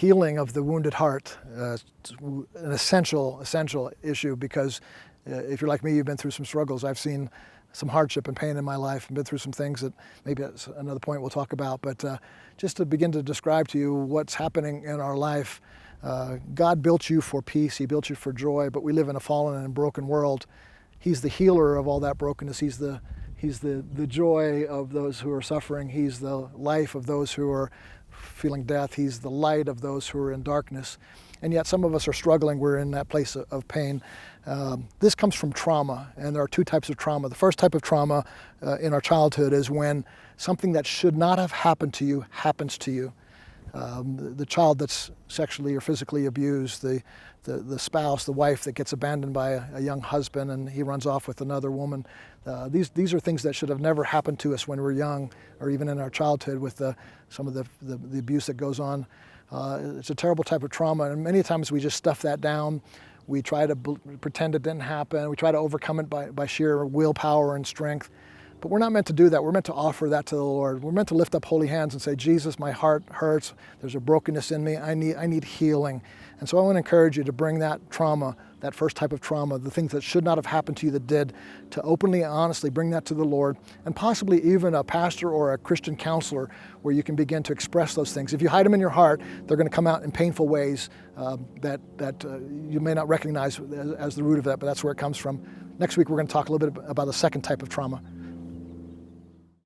healing of the wounded heart, an essential issue, because if you're like me, you've been through some struggles. I've seen some hardship and pain in my life and been through some things that maybe at another point we'll talk about. But just to begin to describe to you what's happening in our life, God built you for peace. He built you for joy, but we live in a fallen and broken world. He's the healer of all that brokenness. He's the joy of those who are suffering. He's the life of those who are feeling death. He's the light of those who are in darkness. And yet some of us are struggling. We're in that place of pain. This comes from trauma, and there are two types of trauma. The first type of trauma in our childhood is when something that should not have happened to you happens to you. The child that's sexually or physically abused, the spouse, the wife that gets abandoned by a young husband and he runs off with another woman. These are things that should have never happened to us when we're young, or even in our childhood with some of the abuse that goes on. It's a terrible type of trauma, and many times we just stuff that down. We try to pretend it didn't happen. We try to overcome it by sheer willpower and strength. But we're not meant to do that. We're meant to offer that to the Lord. We're meant to lift up holy hands and say, Jesus, my heart hurts. There's a brokenness in me. I need healing. And so I want to encourage you to bring that trauma, that first type of trauma, the things that should not have happened to you that did, to openly and honestly bring that to the Lord, and possibly even a pastor or a Christian counselor where you can begin to express those things. If you hide them in your heart, they're going to come out in painful ways that you may not recognize as the root of that, but that's where it comes from. Next week, we're going to talk a little bit about the second type of trauma.